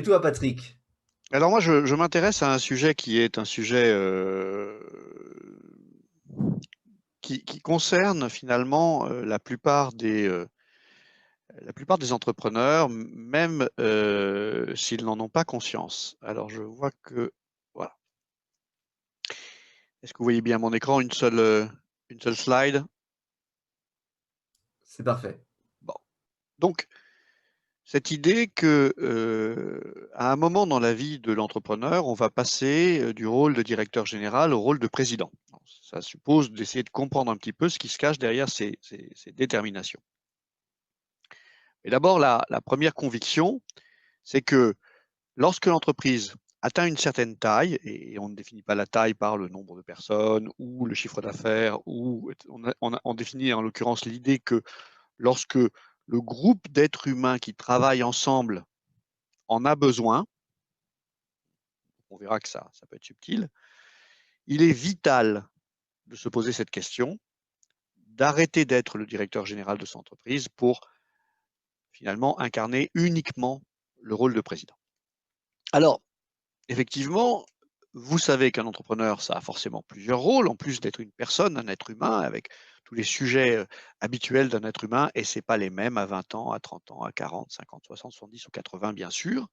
Et toi, Patrick? Alors moi, je m'intéresse à un sujet qui est un sujet qui concerne finalement la plupart des entrepreneurs, même s'ils n'en ont pas conscience. Alors je vois que, voilà. Est-ce que vous voyez bien mon écran, une seule slide? C'est parfait. Bon. Donc, cette idée que, à un moment dans la vie de l'entrepreneur, on va passer du rôle de directeur général au rôle de président. Ça suppose d'essayer de comprendre un petit peu ce qui se cache derrière ces déterminations. Et d'abord, la première conviction, c'est que lorsque l'entreprise atteint une certaine taille, et on ne définit pas la taille par le nombre de personnes ou le chiffre d'affaires, ou on définit en l'occurrence l'idée que lorsque le groupe d'êtres humains qui travaillent ensemble en a besoin, on verra que ça peut être subtil, il est vital de se poser cette question, d'arrêter d'être le directeur général de son entreprise pour finalement incarner uniquement le rôle de président. Alors, effectivement, vous savez qu'un entrepreneur, ça a forcément plusieurs rôles, en plus d'être une personne, un être humain, avec tous les sujets habituels d'un être humain, et ce n'est pas les mêmes à 20 ans, à 30 ans, à 40, 50, 60, 70 ou 80, bien sûr.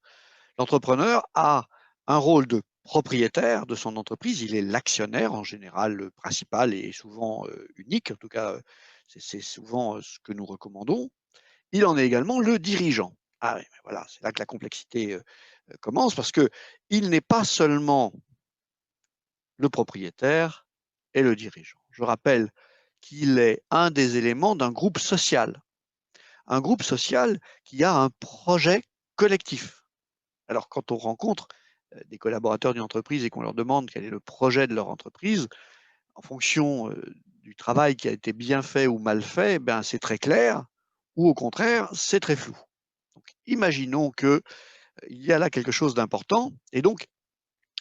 L'entrepreneur a un rôle de propriétaire de son entreprise, il est l'actionnaire en général le principal et souvent unique, en tout cas c'est souvent ce que nous recommandons. Il en est également le dirigeant. Ah oui, voilà, c'est là que la complexité commence parce que il n'est pas seulement le propriétaire et le dirigeant. Je rappelle qu'il est un des éléments d'un groupe social. Un groupe social qui a un projet collectif. Alors, quand on rencontre des collaborateurs d'une entreprise et qu'on leur demande quel est le projet de leur entreprise, en fonction du travail qui a été bien fait ou mal fait, ben, c'est très clair, ou au contraire, c'est très flou. Donc, imaginons qu'il y a là quelque chose d'important, et donc,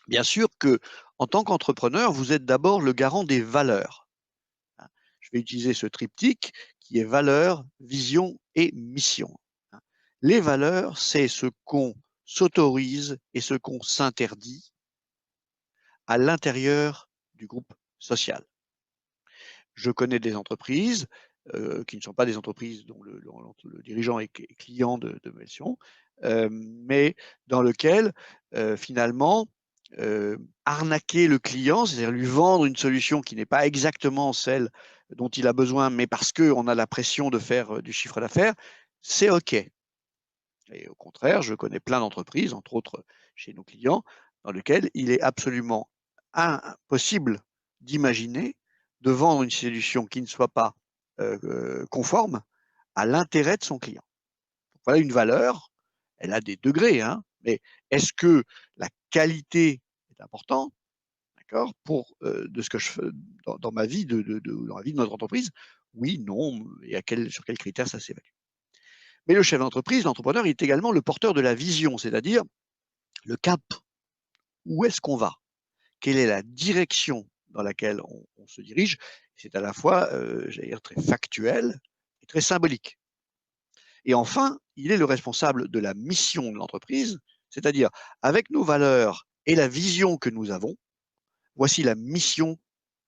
bien sûr que, en tant qu'entrepreneur, vous êtes d'abord le garant des valeurs. Hein. Je vais utiliser ce triptyque qui est valeur, vision et mission. Hein. Les valeurs, c'est ce qu'on s'autorise et ce qu'on s'interdit à l'intérieur du groupe social. Je connais des entreprises qui ne sont pas des entreprises dont le dirigeant est client de Melsion, mais dans lequel finalement arnaquer le client, c'est-à-dire lui vendre une solution qui n'est pas exactement celle dont il a besoin, mais parce qu'on a la pression de faire du chiffre d'affaires, c'est OK. Et au contraire, je connais plein d'entreprises, entre autres chez nos clients, dans lesquelles il est absolument impossible d'imaginer de vendre une solution qui ne soit pas conforme à l'intérêt de son client. Donc voilà une valeur, elle a des degrés, hein, mais est-ce que la qualité est importante, d'accord, pour de ce que je fais dans ma vie, dans la vie de notre entreprise? Oui, non, et sur quels critères ça s'évalue? Mais le chef d'entreprise, l'entrepreneur, il est également le porteur de la vision, c'est-à-dire le cap. Où est-ce qu'on va? Quelle est la direction dans laquelle on se dirige? C'est à la fois, j'allais dire, très factuel et très symbolique. Et enfin, il est le responsable de la mission de l'entreprise, c'est-à-dire avec nos valeurs et la vision que nous avons, voici la mission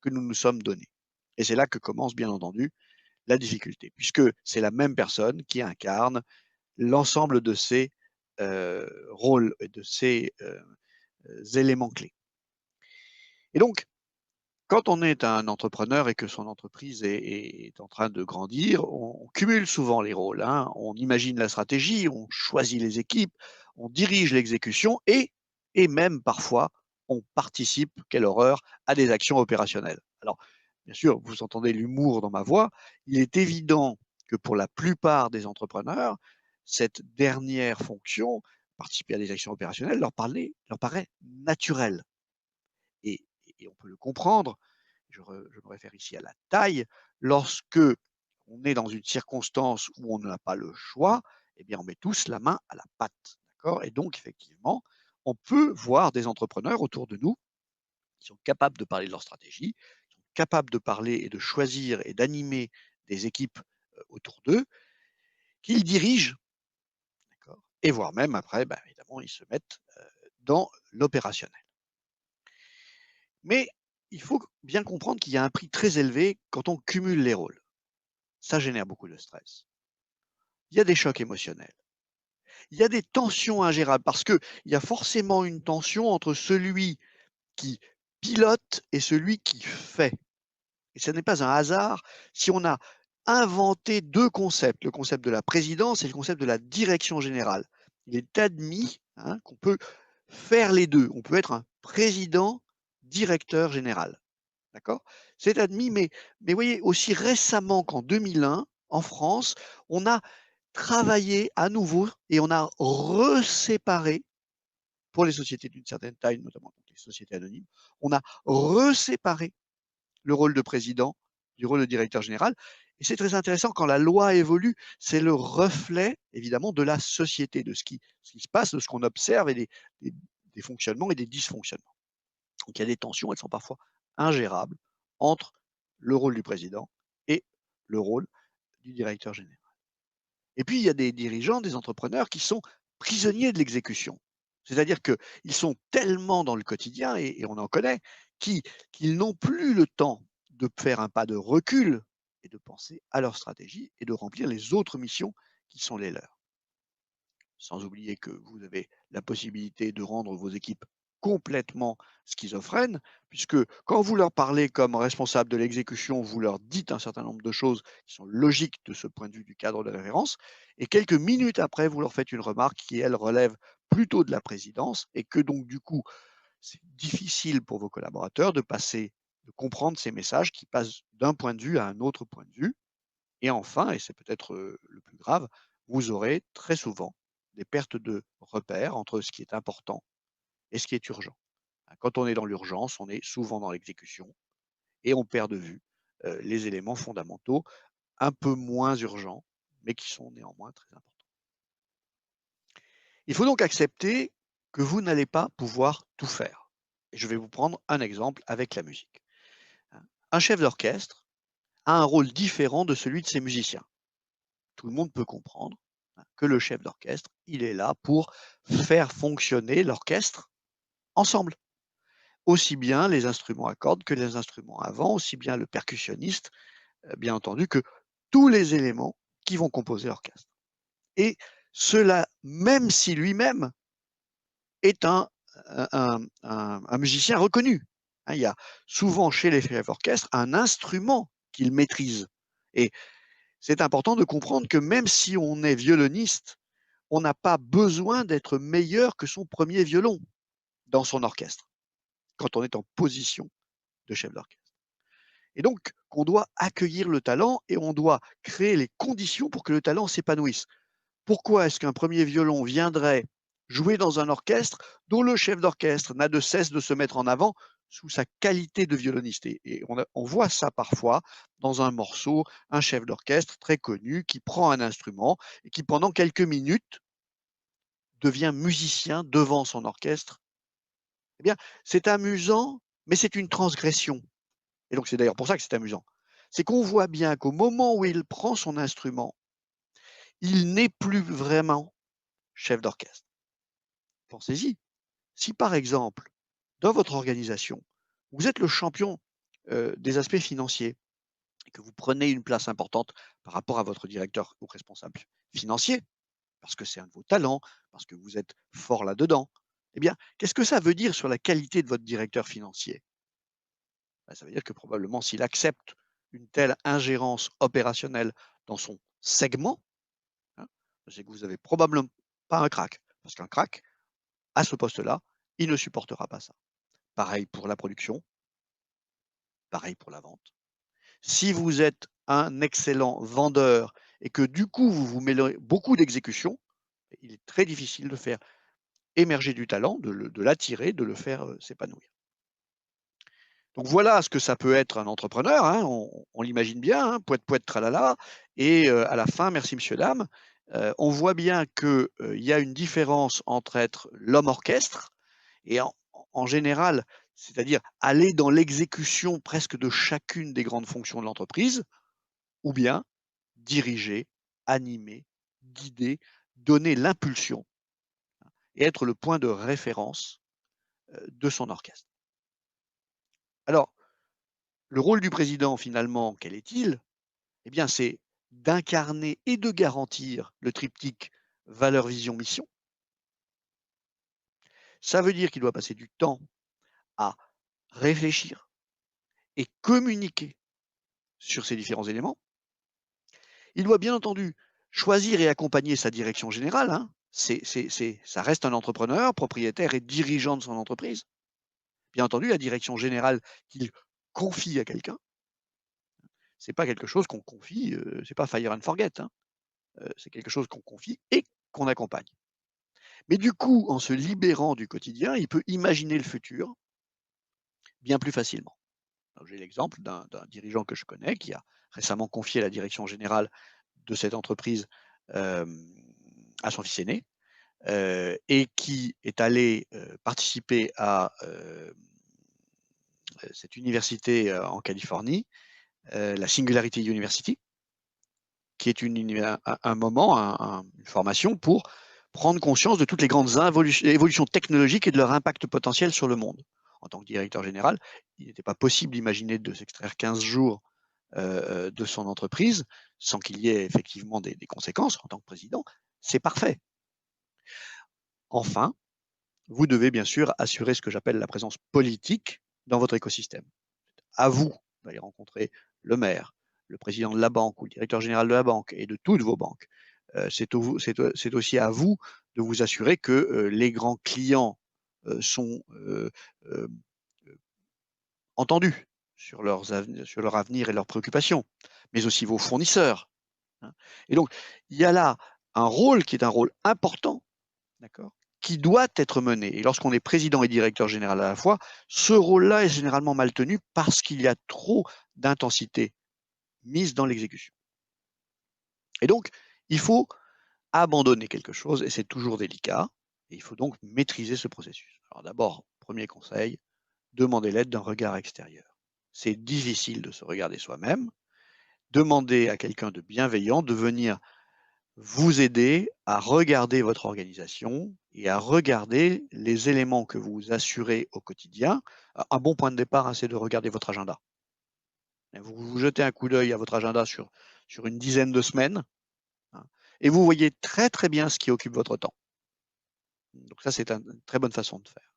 que nous nous sommes donnée. Et c'est là que commence, bien entendu, la difficulté, puisque c'est la même personne qui incarne l'ensemble de ces rôles et de ces éléments clés. Et donc, quand on est un entrepreneur et que son entreprise est en train de grandir, on cumule souvent les rôles. Hein. On imagine la stratégie, on choisit les équipes, on dirige l'exécution et même parfois on participe, quelle horreur, à des actions opérationnelles. Alors, bien sûr, vous entendez l'humour dans ma voix. Il est évident que pour la plupart des entrepreneurs, cette dernière fonction, participer à des actions opérationnelles, leur paraît naturelle. Et, et on peut le comprendre, je me réfère ici à la taille, lorsque on est dans une circonstance où on n'a pas le choix, eh bien on met tous la main à la pâte. D'accord. Et donc, effectivement, on peut voir des entrepreneurs autour de nous qui sont capables de parler de leur stratégie, qui sont capables de parler et de choisir et d'animer des équipes autour d'eux, qu'ils dirigent, et voire même après, bah, évidemment, ils se mettent dans l'opérationnel. Mais il faut bien comprendre qu'il y a un prix très élevé quand on cumule les rôles. Ça génère beaucoup de stress. Il y a des chocs émotionnels. Il y a des tensions ingérables parce qu'il y a forcément une tension entre celui qui pilote et celui qui fait. Et ce n'est pas un hasard si on a inventé 2 concepts, le concept de la présidence et le concept de la direction générale. Il est admis, hein, qu'on peut faire les 2. On peut être un président directeur général. D'accord? C'est admis, mais voyez, aussi récemment qu'en 2001, en France, on a travaillé à nouveau et on a reséparé, pour les sociétés d'une certaine taille, notamment les sociétés anonymes, on a reséparé le rôle de président du rôle de directeur général. Et c'est très intéressant quand la loi évolue, c'est le reflet évidemment de la société, de ce qui se passe, de ce qu'on observe et des fonctionnements et des dysfonctionnements. Donc il y a des tensions, elles sont parfois ingérables entre le rôle du président et le rôle du directeur général. Et puis il y a des dirigeants, des entrepreneurs qui sont prisonniers de l'exécution. C'est-à-dire qu'ils sont tellement dans le quotidien, et on en connaît, qu'ils n'ont plus le temps de faire un pas de recul et de penser à leur stratégie et de remplir les autres missions qui sont les leurs. Sans oublier que vous avez la possibilité de rendre vos équipes complètement schizophrènes, puisque quand vous leur parlez comme responsable de l'exécution, vous leur dites un certain nombre de choses qui sont logiques de ce point de vue du cadre de référence, et quelques minutes après, vous leur faites une remarque qui, elle, relève plutôt de la présidence, et que donc du coup, c'est difficile pour vos collaborateurs de comprendre ces messages qui passent d'un point de vue à un autre point de vue. Et enfin, et c'est peut-être le plus grave, vous aurez très souvent des pertes de repères entre ce qui est important et ce qui est urgent. Quand on est dans l'urgence, on est souvent dans l'exécution et on perd de vue les éléments fondamentaux un peu moins urgents, mais qui sont néanmoins très importants. Il faut donc accepter que vous n'allez pas pouvoir tout faire. Et je vais vous prendre un exemple avec la musique. Un chef d'orchestre a un rôle différent de celui de ses musiciens. Tout le monde peut comprendre, hein, que le chef d'orchestre, il est là pour faire fonctionner l'orchestre ensemble. Aussi bien les instruments à cordes que les instruments à vent, aussi bien le percussionniste, bien entendu, que tous les éléments qui vont composer l'orchestre. Et cela, même si lui-même est un musicien reconnu. Hein, il y a souvent chez les chefs d'orchestre un instrument qu'il maîtrise. Et c'est important de comprendre que même si on est violoniste, on n'a pas besoin d'être meilleur que son premier violon dans son orchestre, quand on est en position de chef d'orchestre. Et donc, on doit accueillir le talent et on doit créer les conditions pour que le talent s'épanouisse. Pourquoi est-ce qu'un premier violon viendrait jouer dans un orchestre dont le chef d'orchestre n'a de cesse de se mettre en avant sous sa qualité de violoniste? Et on voit ça parfois dans un morceau, un chef d'orchestre très connu qui prend un instrument et qui pendant quelques minutes devient musicien devant son orchestre. Eh bien, c'est amusant, mais c'est une transgression. Et donc c'est d'ailleurs pour ça que c'est amusant. C'est qu'on voit bien qu'au moment où il prend son instrument, il n'est plus vraiment chef d'orchestre. Pensez-y. Si par exemple, dans votre organisation, vous êtes le champion des aspects financiers et que vous prenez une place importante par rapport à votre directeur ou responsable financier, parce que c'est un de vos talents, parce que vous êtes fort là-dedans, eh bien, qu'est-ce que ça veut dire sur la qualité de votre directeur financier? Ben, ça veut dire que probablement s'il accepte une telle ingérence opérationnelle dans son segment, hein, c'est que vous avez probablement pas un crack. Parce qu'un crack, à ce poste-là, il ne supportera pas ça. Pareil pour la production, pareil pour la vente. Si vous êtes un excellent vendeur et que du coup vous vous mêlez beaucoup d'exécution, il est très difficile de faire émerger du talent, de l'attirer, de le faire s'épanouir. Donc voilà ce que ça peut être un entrepreneur, hein, on l'imagine bien, hein, poète poète tralala, et à la fin, merci monsieur dame, on voit bien qu'il y a une différence entre être l'homme orchestre et en général, c'est-à-dire aller dans l'exécution presque de chacune des grandes fonctions de l'entreprise, ou bien diriger, animer, guider, donner l'impulsion et être le point de référence de son orchestre. Alors, le rôle du président, finalement, quel est-il? Eh bien, c'est d'incarner et de garantir le triptyque valeur, vision, mission. Ça veut dire qu'il doit passer du temps à réfléchir et communiquer sur ces différents éléments. Il doit bien entendu choisir et accompagner sa direction générale, hein. Ça reste un entrepreneur, propriétaire et dirigeant de son entreprise. Bien entendu, la direction générale qu'il confie à quelqu'un, c'est pas quelque chose qu'on confie, c'est pas fire and forget, hein. C'est quelque chose qu'on confie et qu'on accompagne. Mais du coup, en se libérant du quotidien, il peut imaginer le futur bien plus facilement. J'ai l'exemple d'un dirigeant que je connais qui a récemment confié la direction générale de cette entreprise à son fils aîné et qui est allé participer à cette université en Californie, la Singularity University, qui est un moment, une formation pour prendre conscience de toutes les grandes évolutions technologiques et de leur impact potentiel sur le monde. En tant que directeur général, il n'était pas possible d'imaginer de s'extraire 15 jours de son entreprise sans qu'il y ait effectivement des conséquences en tant que président. C'est parfait. Enfin, vous devez bien sûr assurer ce que j'appelle la présence politique dans votre écosystème. À vous d'aller rencontrer le maire, le président de la banque ou le directeur général de la banque et de toutes vos banques. C'est aussi à vous de vous assurer que les grands clients sont euh, entendus sur sur leur avenir et leurs préoccupations, mais aussi vos fournisseurs, hein. Et donc, il y a là un rôle qui est un rôle important, d'accord, qui doit être mené. Et lorsqu'on est président et directeur général à la fois, ce rôle-là est généralement mal tenu parce qu'il y a trop d'intensité mise dans l'exécution. Et donc, il faut abandonner quelque chose, et c'est toujours délicat, et il faut donc maîtriser ce processus. Alors d'abord, premier conseil, demandez l'aide d'un regard extérieur. C'est difficile de se regarder soi-même. Demandez à quelqu'un de bienveillant de venir vous aider à regarder votre organisation et à regarder les éléments que vous assurez au quotidien. Un bon point de départ, hein, c'est de regarder votre agenda. Vous jetez un coup d'œil à votre agenda sur une dizaine de semaines, hein, et vous voyez très très bien ce qui occupe votre temps. Donc ça, c'est une très bonne façon de faire.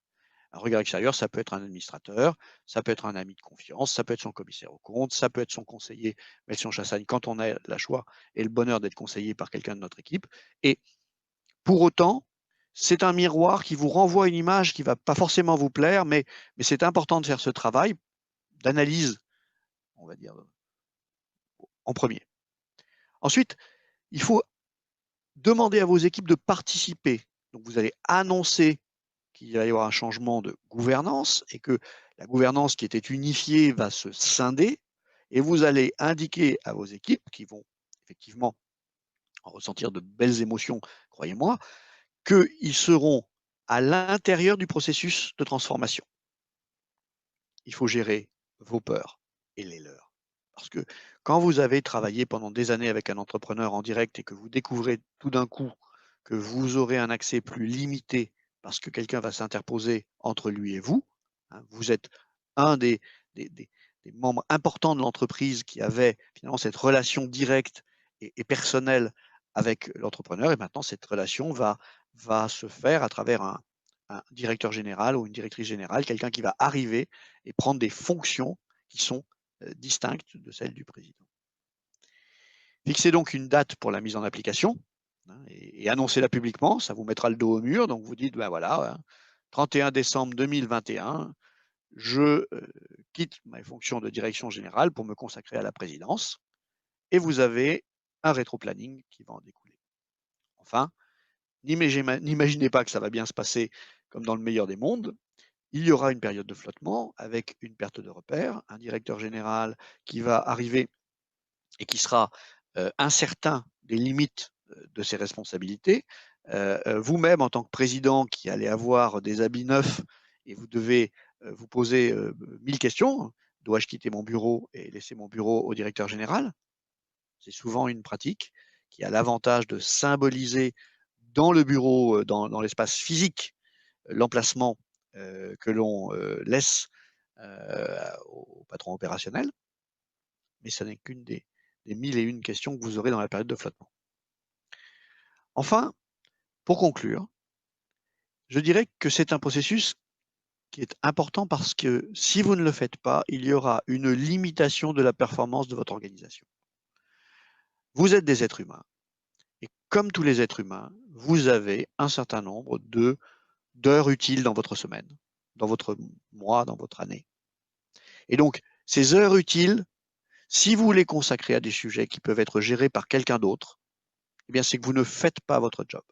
Un regard extérieur, ça peut être un administrateur, ça peut être un ami de confiance, ça peut être son commissaire aux comptes, ça peut être son conseiller, Melchior Chassagne, quand on a la choix et le bonheur d'être conseillé par quelqu'un de notre équipe. Et pour autant, c'est un miroir qui vous renvoie une image qui ne va pas forcément vous plaire, mais c'est important de faire ce travail d'analyse, on va dire, en premier. Ensuite, il faut demander à vos équipes de participer. Donc, vous allez annoncer qu'il va y avoir un changement de gouvernance et que la gouvernance qui était unifiée va se scinder. Et vous allez indiquer à vos équipes qui vont effectivement ressentir de belles émotions, croyez-moi, qu'ils seront à l'intérieur du processus de transformation. Il faut gérer vos peurs et les leurs. Parce que quand vous avez travaillé pendant des années avec un entrepreneur en direct et que vous découvrez tout d'un coup que vous aurez un accès plus limité parce que quelqu'un va s'interposer entre lui et vous, hein, vous êtes un des, des, des membres importants de l'entreprise qui avait finalement cette relation directe et personnelle avec l'entrepreneur, et maintenant cette relation va se faire à travers un directeur général ou une directrice générale, quelqu'un qui va arriver et prendre des fonctions qui sont distinctes de celles du président. Fixez donc une date pour la mise en application, hein, et annoncez-la publiquement, ça vous mettra le dos au mur. Donc vous dites, ben voilà, 31 décembre 2021, je quitte mes fonctions de direction générale pour me consacrer à la présidence, et vous avez un rétro-planning qui va en découler. Enfin, n'imaginez pas que ça va bien se passer comme dans le meilleur des mondes. Il y aura une période de flottement avec une perte de repères, un directeur général qui va arriver et qui sera incertain des limites de ses responsabilités. Vous-même, en tant que président qui allez avoir des habits neufs et vous devez vous poser 1000 questions, dois-je quitter mon bureau et laisser mon bureau au directeur général? C'est souvent une pratique qui a l'avantage de symboliser dans le bureau, dans l'espace physique, l'emplacement que l'on laisse au patron opérationnel, mais ça n'est qu'une des mille et une questions que vous aurez dans la période de flottement. Enfin, pour conclure, je dirais que c'est un processus qui est important parce que si vous ne le faites pas, il y aura une limitation de la performance de votre organisation. Vous êtes des êtres humains et comme tous les êtres humains, vous avez un certain nombre d'heures utiles dans votre semaine, dans votre mois, dans votre année. Et donc, ces heures utiles, si vous les consacrez à des sujets qui peuvent être gérés par quelqu'un d'autre, eh bien, c'est que vous ne faites pas votre job.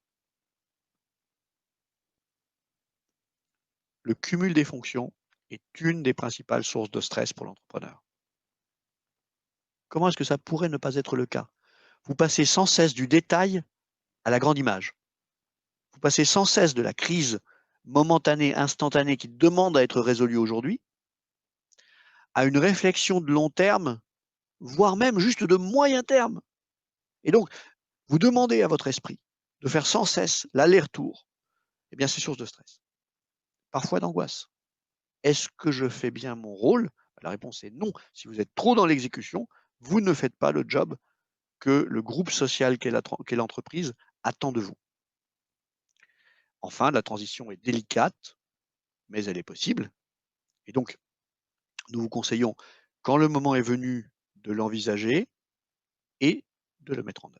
Le cumul des fonctions est une des principales sources de stress pour l'entrepreneur. Comment est-ce que ça pourrait ne pas être le cas? Vous passez sans cesse du détail à la grande image. Vous passez sans cesse de la crise momentanée, instantanée, qui demande à être résolue aujourd'hui, à une réflexion de long terme, voire même juste de moyen terme. Et donc, vous demandez à votre esprit de faire sans cesse l'aller-retour, eh bien, c'est source de stress, parfois d'angoisse. Est-ce que je fais bien mon rôle? La réponse est non. Si vous êtes trop dans l'exécution, vous ne faites pas le job que le groupe social qu'est l'entreprise attend de vous. Enfin, la transition est délicate, mais elle est possible. Et donc, nous vous conseillons, quand le moment est venu, de l'envisager et de le mettre en œuvre.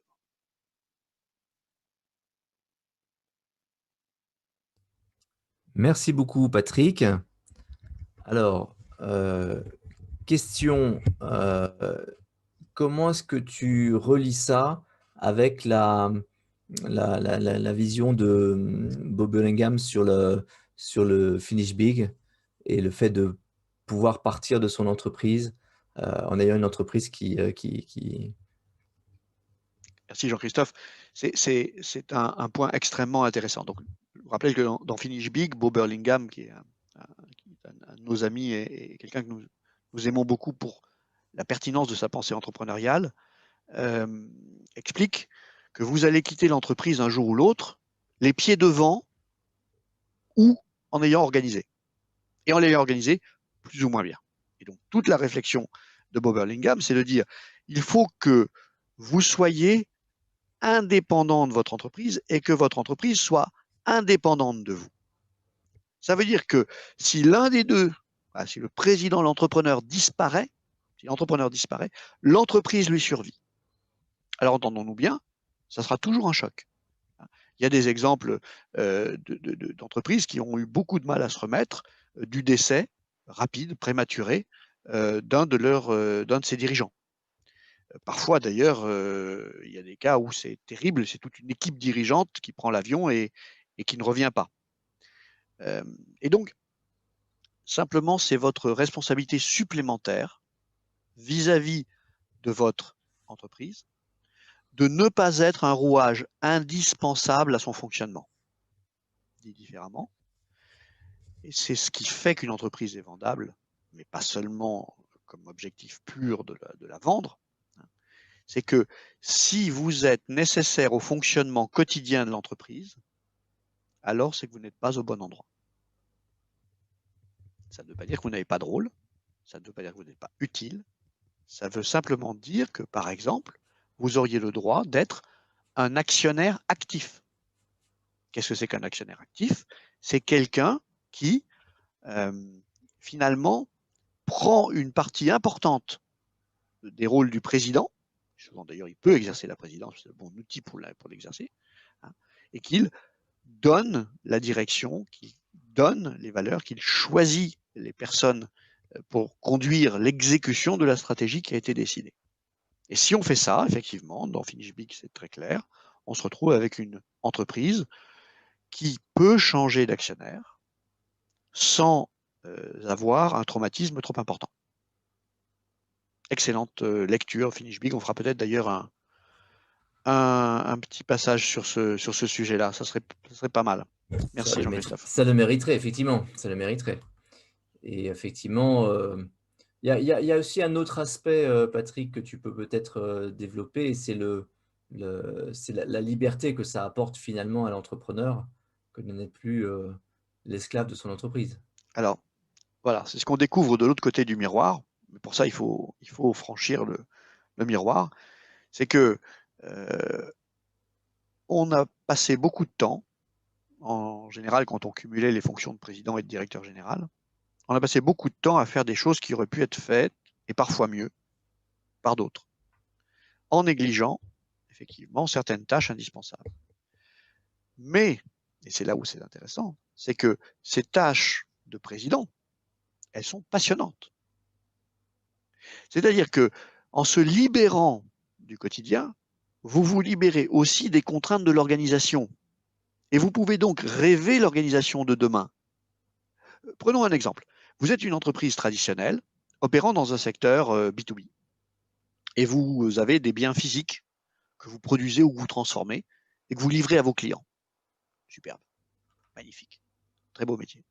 Merci beaucoup, Patrick. Alors, question, comment est-ce que tu relis ça avec la vision de Bob Bellingham sur le finish big et le fait de pouvoir partir de son entreprise en ayant une entreprise qui... Merci Jean-Christophe. C'est un point extrêmement intéressant. Donc, je vous rappelle que dans Finish Big, Bob Burlingham, qui est un de nos amis et quelqu'un que nous aimons beaucoup pour la pertinence de sa pensée entrepreneuriale, explique que vous allez quitter l'entreprise un jour ou l'autre, les pieds devant ou en ayant organisé. Et en l'ayant organisé plus ou moins bien. Et donc, toute la réflexion de Bob Burlingham, c'est de dire, il faut que vous soyez indépendant de votre entreprise et que votre entreprise soit indépendante de vous. Ça veut dire que si l'un des deux, si le président, l'entrepreneur disparaît, si l'entrepreneur disparaît, l'entreprise lui survit. Alors entendons-nous bien, ça sera toujours un choc. Il y a des exemples d'entreprises qui ont eu beaucoup de mal à se remettre du décès rapide, prématuré d'un de ses dirigeants. Parfois, d'ailleurs, il y a des cas où c'est terrible, c'est toute une équipe dirigeante qui prend l'avion et qui ne revient pas. Et donc, simplement, c'est votre responsabilité supplémentaire vis-à-vis de votre entreprise de ne pas être un rouage indispensable à son fonctionnement. Dit différemment, et c'est ce qui fait qu'une entreprise est vendable, mais pas seulement comme objectif pur de la vendre, c'est que si vous êtes nécessaire au fonctionnement quotidien de l'entreprise, alors c'est que vous n'êtes pas au bon endroit. Ça ne veut pas dire que vous n'avez pas de rôle, ça ne veut pas dire que vous n'êtes pas utile, ça veut simplement dire que, par exemple, vous auriez le droit d'être un actionnaire actif. Qu'est-ce que c'est qu'un actionnaire actif? C'est quelqu'un qui, finalement, prend une partie importante des rôles du président, souvent d'ailleurs il peut exercer la présidence, c'est un bon outil pour l'exercer, hein, et qu'il donne la direction, qu'il donne les valeurs, qu'il choisit les personnes pour conduire l'exécution de la stratégie qui a été décidée. Et si on fait ça, effectivement, dans Finish Big, c'est très clair, on se retrouve avec une entreprise qui peut changer d'actionnaire sans avoir un traumatisme trop important. Excellente lecture, Finish Big. On fera peut-être d'ailleurs un petit passage sur ce sujet-là. Ça serait pas mal. Merci Jean-Christophe. Ça le mériterait, effectivement, ça le mériterait. Et effectivement, il y a aussi un autre aspect, Patrick, que tu peux peut-être développer, c'est c'est la liberté que ça apporte finalement à l'entrepreneur, que de n'être plus l'esclave de son entreprise. Alors, voilà, c'est ce qu'on découvre de l'autre côté du miroir. Mais pour ça, il faut franchir le miroir. C'est que on a passé beaucoup de temps, en général, quand on cumulait les fonctions de président et de directeur général, on a passé beaucoup de temps à faire des choses qui auraient pu être faites, et parfois mieux, par d'autres, en négligeant effectivement certaines tâches indispensables. Mais, et c'est là où c'est intéressant, c'est que ces tâches de président, elles sont passionnantes. C'est-à-dire que en se libérant du quotidien, vous vous libérez aussi des contraintes de l'organisation. Et vous pouvez donc rêver l'organisation de demain. Prenons un exemple. Vous êtes une entreprise traditionnelle opérant dans un secteur B2B et vous avez des biens physiques que vous produisez ou que vous transformez et que vous livrez à vos clients. Superbe, magnifique, très beau métier.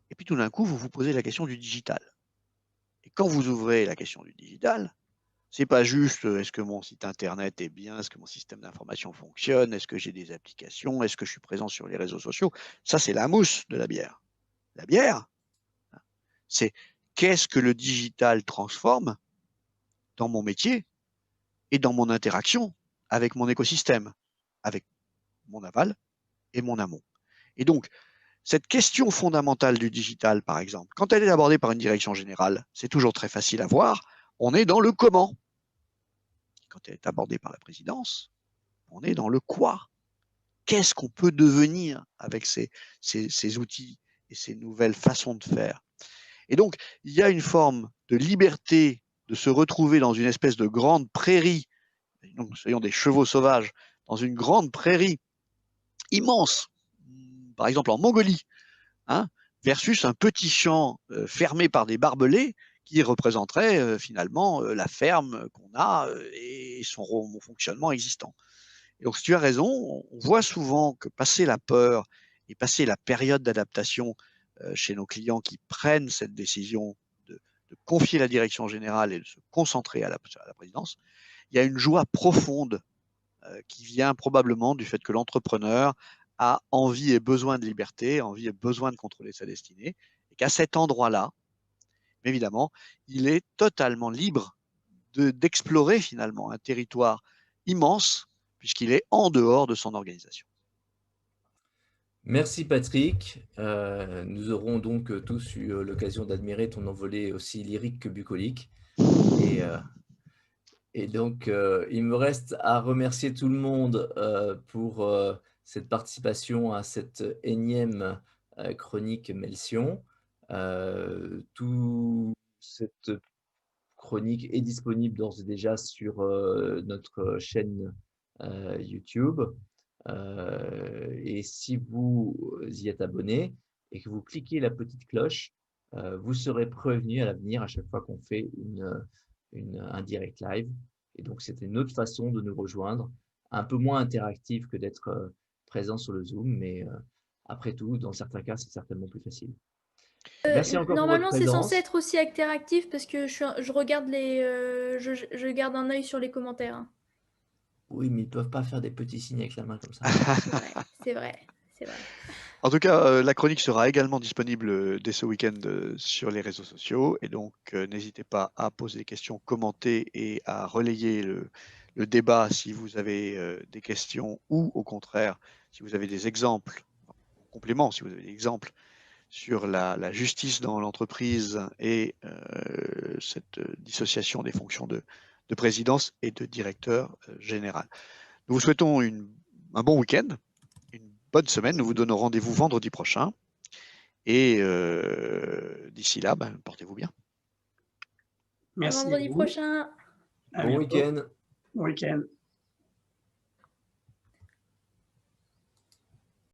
Et puis tout d'un coup, vous vous posez la question du digital. Et quand vous ouvrez la question du digital, c'est pas juste est-ce que mon site internet est bien, est-ce que mon système d'information fonctionne, est-ce que j'ai des applications, est-ce que je suis présent sur les réseaux sociaux. Ça, c'est la mousse de la bière. La bière, c'est qu'est-ce que le digital transforme dans mon métier et dans mon interaction avec mon écosystème, avec mon aval et mon amont. Et donc, cette question fondamentale du digital, par exemple, quand elle est abordée par une direction générale, c'est toujours très facile à voir. On est dans le comment. Quand elle est abordée par la présidence, on est dans le quoi. Qu'est-ce qu'on peut devenir avec ces outils et ces nouvelles façons de faire? Et donc, il y a une forme de liberté de se retrouver dans une espèce de grande prairie, donc soyons des chevaux sauvages, dans une grande prairie immense, par exemple en Mongolie, hein, versus un petit champ fermé par des barbelés qui représenterait finalement la ferme qu'on a et son fonctionnement existant. Et donc, si tu as raison, on voit souvent que passer la peur et passer la période d'adaptation chez nos clients qui prennent cette décision de confier la direction générale et de se concentrer à la présidence, il y a une joie profonde qui vient probablement du fait que l'entrepreneur a envie et besoin de liberté, envie et besoin de contrôler sa destinée, et qu'à cet endroit-là, évidemment, il est totalement libre d'explorer finalement un territoire immense puisqu'il est en dehors de son organisation. Merci Patrick. Nous aurons donc tous eu l'occasion d'admirer ton envolée aussi lyrique que bucolique. Et, et donc, il me reste à remercier tout le monde pour cette participation à cette énième chronique Melsion. Toute cette chronique est disponible d'ores et déjà sur notre chaîne YouTube. Et si vous y êtes abonné et que vous cliquez la petite cloche, vous serez prévenu à l'avenir à chaque fois qu'on fait un direct live. Et donc, c'est une autre façon de nous rejoindre, un peu moins interactive que d'être présent sur le Zoom, mais après tout, dans certains cas, c'est certainement plus facile. Merci encore pour votre Normalement, c'est censé présence. être aussi interactif parce que je regarde je garde un œil sur les commentaires, hein. Oui, mais ils ne peuvent pas faire des petits signes avec la main comme ça. Ouais, c'est vrai, c'est vrai. En tout cas, la chronique sera également disponible dès ce week-end sur les réseaux sociaux. Et donc, n'hésitez pas à poser des questions, commenter et à relayer le débat si vous avez des questions ou au contraire, si vous avez des exemples, en complément, si vous avez des exemples sur la justice dans l'entreprise et cette dissociation des fonctions de présidence et de directeur général. Nous vous souhaitons un bon week-end, une bonne semaine. Nous vous donnons rendez-vous vendredi prochain. Et d'ici là, portez-vous bien. À Merci à vendredi vous. prochain. À Bon bientôt. week-end. Bon week-end.